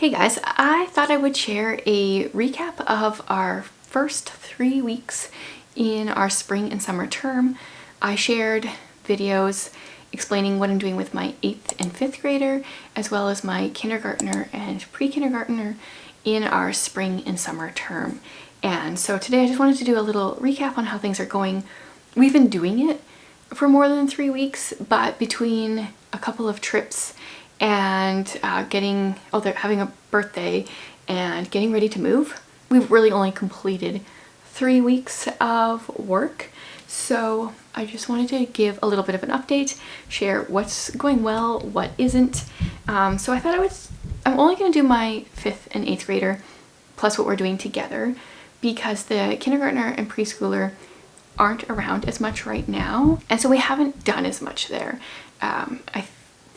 Hey guys, I thought I would share a recap of our first 3 weeks in our spring and summer term. I shared videos explaining what I'm doing with my 8th and 5th grader, as well as my kindergartner and pre-kindergartner in our spring and summer term. And so today I just wanted to do a little recap on how things are going. We've been doing it for more than 3 weeks, but between a couple of trips and having a birthday and getting ready to move, we've really only completed 3 weeks of work. So I just wanted to give a little bit of an update, share what's going well, what isn't. So I thought I'm only going to do my 5th and 8th grader plus what we're doing together, because the kindergartner and preschooler aren't around as much right now, and so we haven't done as much there. I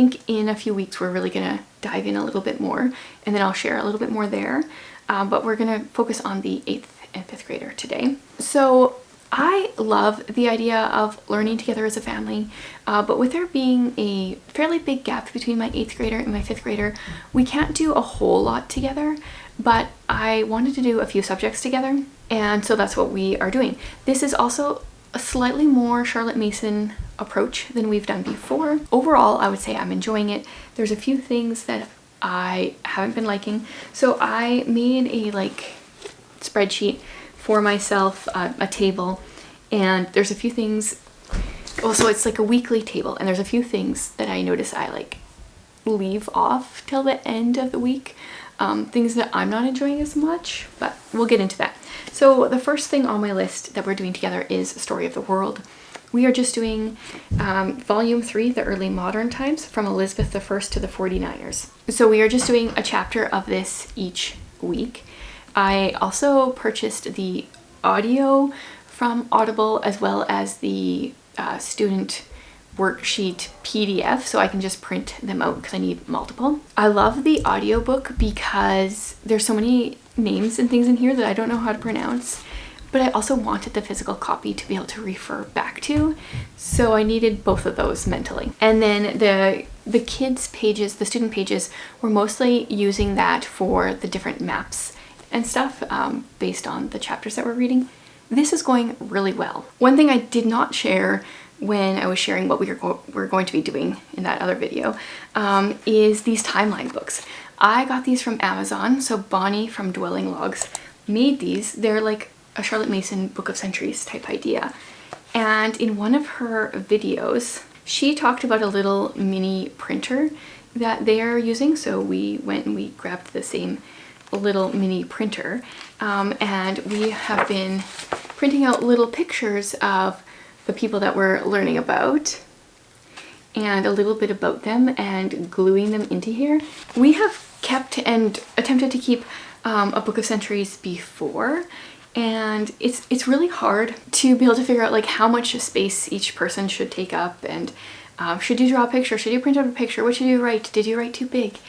think in a few weeks we're really gonna dive in a little bit more, and then I'll share a little bit more there, but we're gonna focus on the 8th and 5th grader today. So I love the idea of learning together as a family, but with there being a fairly big gap between my 8th grader and my 5th grader, we can't do a whole lot together, but I wanted to do a few subjects together, and so that's what we are doing. This is also a slightly more Charlotte Mason approach than we've done before. Overall, I would say I'm enjoying it. There's a few things that I haven't been liking. So I made a spreadsheet for myself, a table, and there's a few things. Also, it's like a weekly table, and there's a few things that I notice I leave off till the end of the week. Things that I'm not enjoying as much, but we'll get into that. So the first thing on my list that we're doing together is Story of the World. We are just doing volume 3, the early modern times, from Elizabeth I to the 49ers. So we are just doing a chapter of this each week. I also purchased the audio from Audible, as well as the student worksheet PDF, so I can just print them out because I need multiple. I love the audiobook because there's so many names and things in here that I don't know how to pronounce, but I also wanted the physical copy to be able to refer back to, so I needed both of those mentally. And then the kids pages, the student pages, we're mostly using that for the different maps and stuff based on the chapters that we're reading. This is going really well. One thing I did not share when I was sharing what we're going to be doing in that other video is these timeline books. I got these from Amazon, so Bonnie from Dwelling Logs made these. They're like a Charlotte Mason Book of Centuries type idea. And in one of her videos, she talked about a little mini printer that they are using. So we went and we grabbed the same little mini printer, and we have been printing out little pictures of the people that we're learning about and a little bit about them and gluing them into here. We have kept and attempted to keep a Book of Centuries before, and it's really hard to be able to figure out how much space each person should take up, and should you draw a picture, should you print out a picture, what should you write, did you write too big?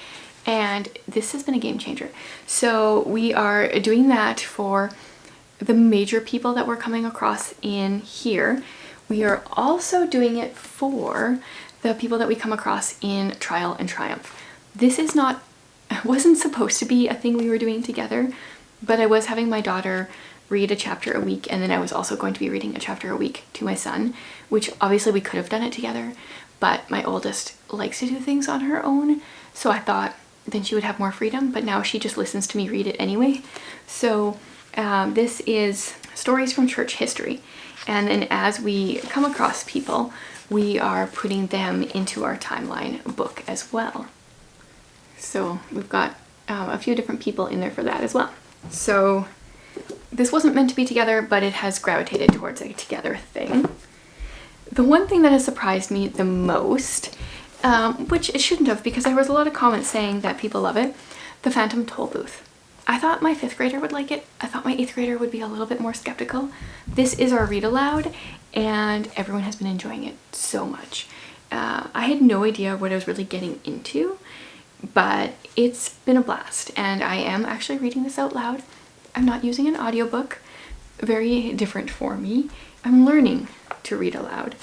And this has been a game changer. So we are doing that for the major people that we're coming across in here. We are also doing it for the people that we come across in Trial and Triumph. This wasn't supposed to be a thing we were doing together, but I was having my daughter read a chapter a week, and then I was also going to be reading a chapter a week to my son, which obviously we could have done it together, but my oldest likes to do things on her own, so I thought then she would have more freedom, but now she just listens to me read it anyway. So this is stories from church history. And then as we come across people, we are putting them into our timeline book as well. So we've got a few different people in there for that as well. So this wasn't meant to be together, but it has gravitated towards a together thing. The one thing that has surprised me the most, which it shouldn't have because there was a lot of comments saying that people love it, the Phantom Toll Booth. I thought my 5th grader would like it. I thought my 8th grader would be a little bit more skeptical. This is our read aloud, and everyone has been enjoying it so much. I had no idea what I was really getting into, but it's been a blast, and I am actually reading this out loud. I'm not using an audiobook, very different for me. I'm learning to read aloud.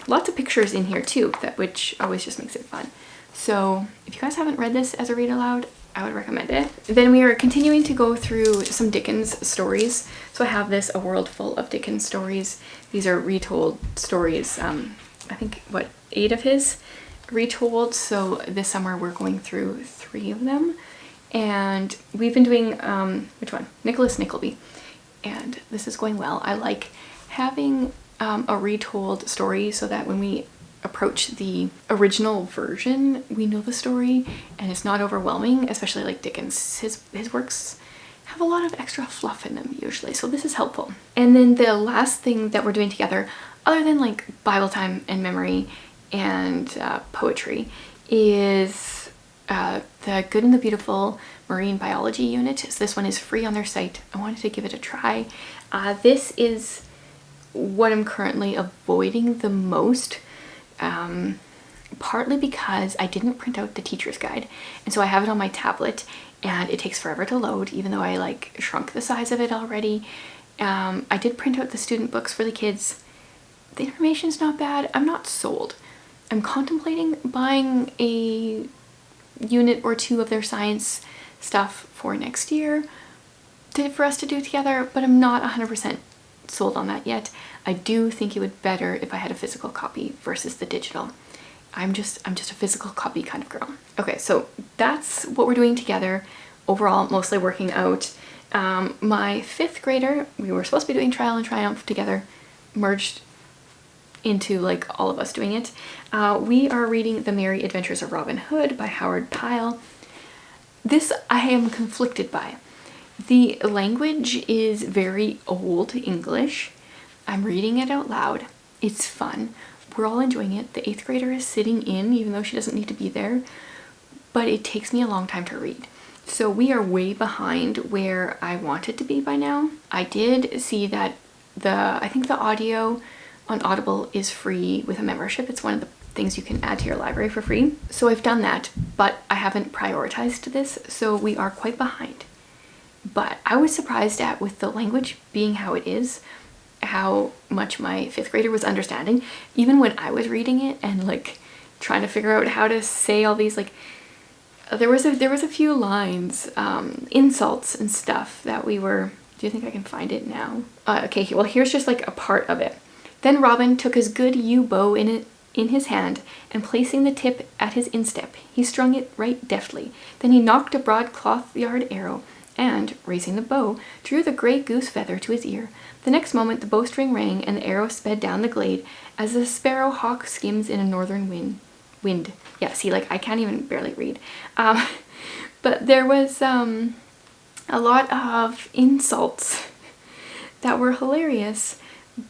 Lots of pictures in here too, which always just makes it fun. So if you guys haven't read this as a read aloud, I would recommend it. Then we are continuing to go through some Dickens stories. So I have this A World Full of Dickens Stories. These are retold stories. I think, 8 of his retold. So this summer we're going through 3 of them. And we've been doing, which one? Nicholas Nickleby. And this is going well. I like having a retold story so that when we approach the original version, we know the story and it's not overwhelming, especially like Dickens. His works have a lot of extra fluff in them usually, so this is helpful. And then the last thing that we're doing together, other than like Bible time and memory and poetry, is the Good and the Beautiful Marine Biology unit. So this one is free on their site. I wanted to give it a try. This is what I'm currently avoiding the most, partly because I didn't print out the teacher's guide, and so I have it on my tablet and it takes forever to load, even though I like shrunk the size of it already. I did print out the student books for the kids. The information's not bad. I'm not sold. I'm contemplating buying a unit or 2 of their science stuff for next year for us to do together, but I'm not 100% sold on that yet. I do think it would be better if I had a physical copy versus the digital. I'm just a physical copy kind of girl. Okay, so that's what we're doing together. Overall, mostly working out. My 5th grader, we were supposed to be doing Trial and Triumph together, merged into like all of us doing it. We are reading The Merry Adventures of Robin Hood by Howard Pyle. This I am conflicted by. The language is very old English. I'm reading it out loud. It's fun. We're all enjoying it. The 8th grader is sitting in, even though she doesn't need to be there, but it takes me a long time to read. So we are way behind where I wanted to be by now. I did see that I think the audio on Audible is free with a membership. It's one of the things you can add to your library for free. So I've done that, but I haven't prioritized this, so we are quite behind. But I was surprised at, with the language being how it is, how much my 5th grader was understanding, even when I was reading it and like trying to figure out how to say all these, like there was a few lines, insults and stuff that we were. Do you think I can find it now? Okay, well here's just like a part of it. Then Robin took his good yew bow in his hand, and placing the tip at his instep, he strung it right deftly. Then he knocked a broad cloth-yard arrow, and, raising the bow, drew the grey goose feather to his ear. The next moment the bowstring rang, and the arrow sped down the glade, as a sparrow hawk skims in a northern wind. Yeah, see, like, I can't even barely read. But there was a lot of insults that were hilarious,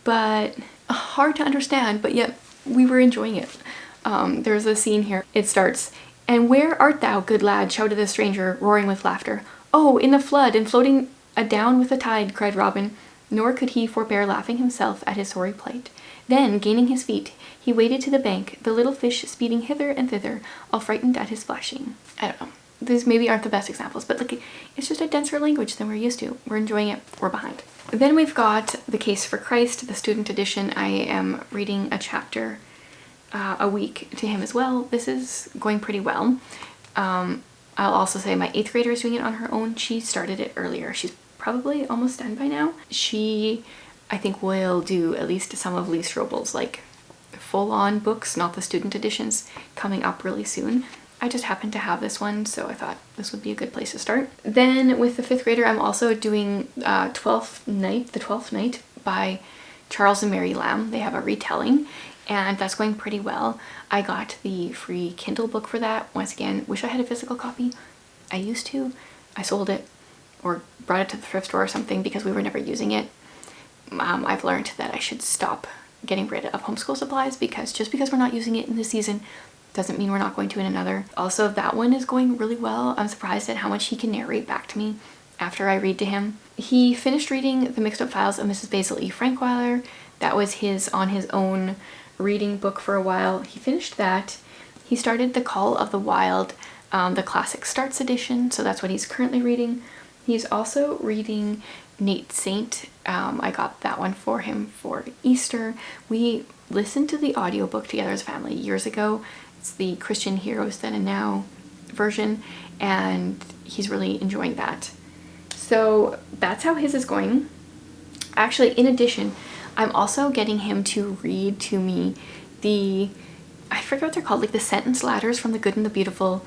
but hard to understand, but yet we were enjoying it. There's a scene here. It starts, "And where art thou, good lad?" shouted the stranger, roaring with laughter. "Oh, in the flood, and floating adown with the tide," cried Robin, nor could he forbear laughing himself at his sorry plight. Then, gaining his feet, he waded to the bank, the little fish speeding hither and thither, all frightened at his splashing. I don't know. These maybe aren't the best examples, but like, it's just a denser language than we're used to. We're enjoying it. We're behind. Then we've got The Case for Christ, the student edition. I am reading a chapter a week to him as well. This is going pretty well. I'll also say my 8th grader is doing it on her own. She started it earlier. She's probably almost done by now. She, I think, will do at least some of Lee Strobel's like full-on books, not the student editions, coming up really soon. I just happened to have this one, so I thought this would be a good place to start. Then with the 5th grader, I'm also doing The 12th Night by Charles and Mary Lamb. They have a retelling, and that's going pretty well. I got the free Kindle book for that. Once again, wish I had a physical copy. I used to. I sold it or brought it to the thrift store or something because we were never using it. I've learned that I should stop getting rid of homeschool supplies, because just because we're not using it in this season doesn't mean we're not going to in another. Also, that one is going really well. I'm surprised at how much he can narrate back to me after I read to him. He finished reading The Mixed Up Files of Mrs. Basil E. Frankweiler. That was his on his own reading book for a while. He finished that. He started The Call of the Wild, the Classic Starts edition, so that's what he's currently reading. He's also reading Nate Saint. I got that one for him for Easter. We listened to the audiobook together as a family years ago. It's The Christian Heroes Then and Now version, and he's really enjoying that. So that's how his is going. Actually, in addition, I'm also getting him to read to me I forget what they're called, like the sentence ladders from The Good and the Beautiful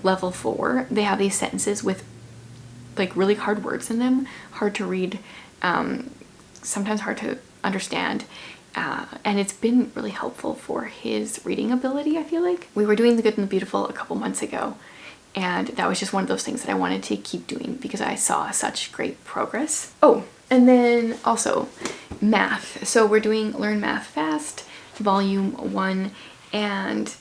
level 4. They have these sentences with like really hard words in them, hard to read, sometimes hard to understand. And it's been really helpful for his reading ability, I feel like. We were doing The Good and the Beautiful a couple months ago, and that was just one of those things that I wanted to keep doing because I saw such great progress. Oh, and then also math. So we're doing Learn Math Fast, Volume 1, and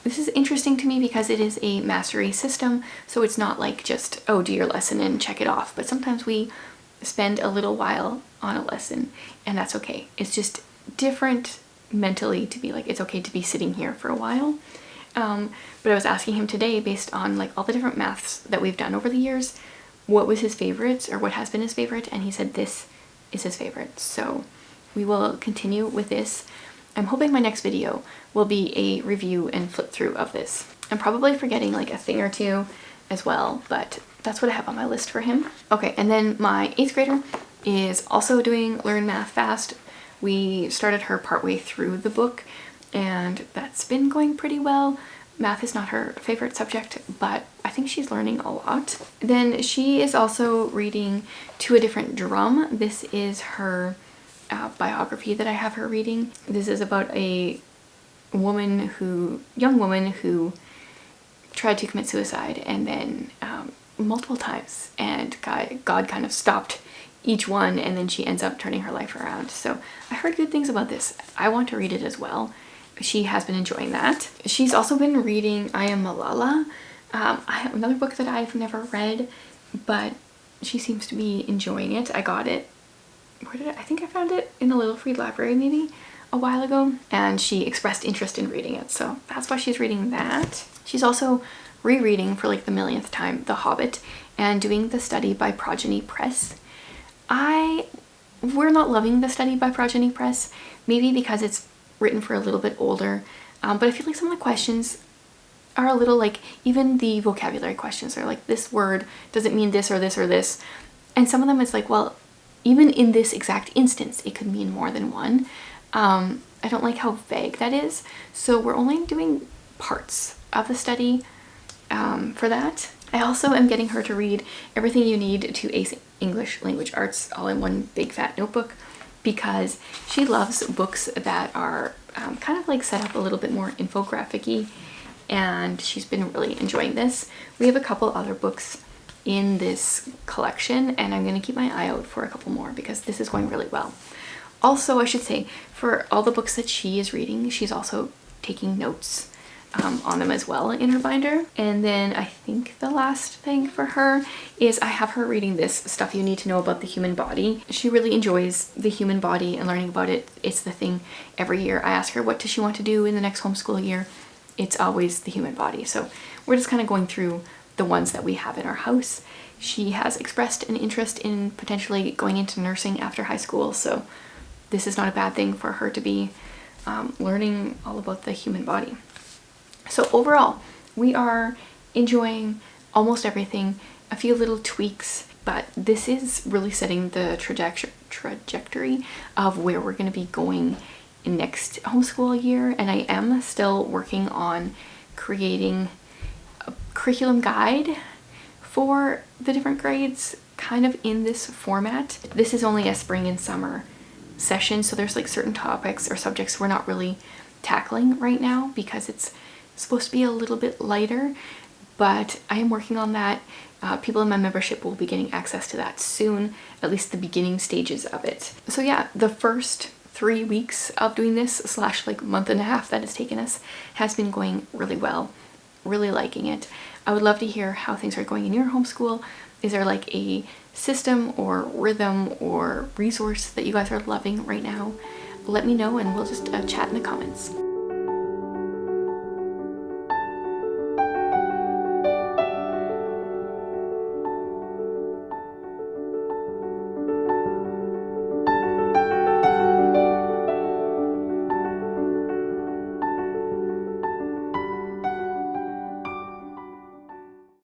this is interesting to me because it is a mastery system, so it's not like just, oh, do your lesson and check it off, but sometimes we spend a little while on a lesson, and that's okay. It's just different mentally to be like, it's okay to be sitting here for a while. But I was asking him today, based on like all the different maths that we've done over the years, what was his favorite or what has been his favorite, and he said this is his favorite. So we will continue with this. I'm hoping my next video will be a review and flip through of this. I'm probably forgetting like a thing or two as well, but that's what I have on my list for him. Okay, and then my 8th grader is also doing Learn Math Fast. We started her partway through the book, and that's been going pretty well. Math is not her favorite subject, but I think she's learning a lot. Then she is also reading To a Different Drum. This is her biography that I have her reading. This is about a young woman who tried to commit suicide, and then multiple times, and God kind of stopped each one, and then she ends up turning her life around. So I heard good things about this. I want to read it as well. She has been enjoying that. She's also been reading I Am Malala. I have another book that I've never read, but she seems to be enjoying it. I got it, I think I found it in the Little Free Library maybe a while ago, and she expressed interest in reading it, so that's why she's reading that. She's also rereading for like the millionth time The Hobbit and doing the study by Progeny Press. We're not loving the study by Progeny Press, maybe because it's written for a little bit older, but I feel like some of the questions are a little like, even the vocabulary questions are like, this word doesn't mean this or this or this, and some of them it's like, well, even in this exact instance it could mean more than one. I don't like how vague that is, so we're only doing parts of the study for that. I also am getting her to read Everything You Need to Ace English Language Arts all in one big fat notebook, because she loves books that are kind of like set up a little bit more infographic-y, and she's been really enjoying this. We have a couple other books in this collection, and I'm going to keep my eye out for a couple more because this is going really well. Also, I should say, for all the books that she is reading, she's also taking notes on them as well in her binder. And then I think the last thing for her is I have her reading this Stuff You Need to Know About the Human Body. She really enjoys the human body and learning about it. It's the thing every year. I ask her what does she want to do in the next homeschool year. It's always the human body. So we're just kind of going through the ones that we have in our house. She has expressed an interest in potentially going into nursing after high school, so this is not a bad thing for her to be learning all about the human body. So overall, we are enjoying almost everything, a few little tweaks, but this is really setting the trajectory of where we're going to be going next homeschool year, and I am still working on creating a curriculum guide for the different grades kind of in this format. This is only a spring and summer session, so there's like certain topics or subjects we're not really tackling right now because it's supposed to be a little bit lighter, but I am working on that. People in my membership will be getting access to that soon, at least the beginning stages of it. So yeah, the first 3 weeks of doing this / like month and a half that it's taken us has been going really well. Really liking it. I would love to hear how things are going in your homeschool. Is there like a system or rhythm or resource that you guys are loving right now? Let me know and we'll just chat in the comments.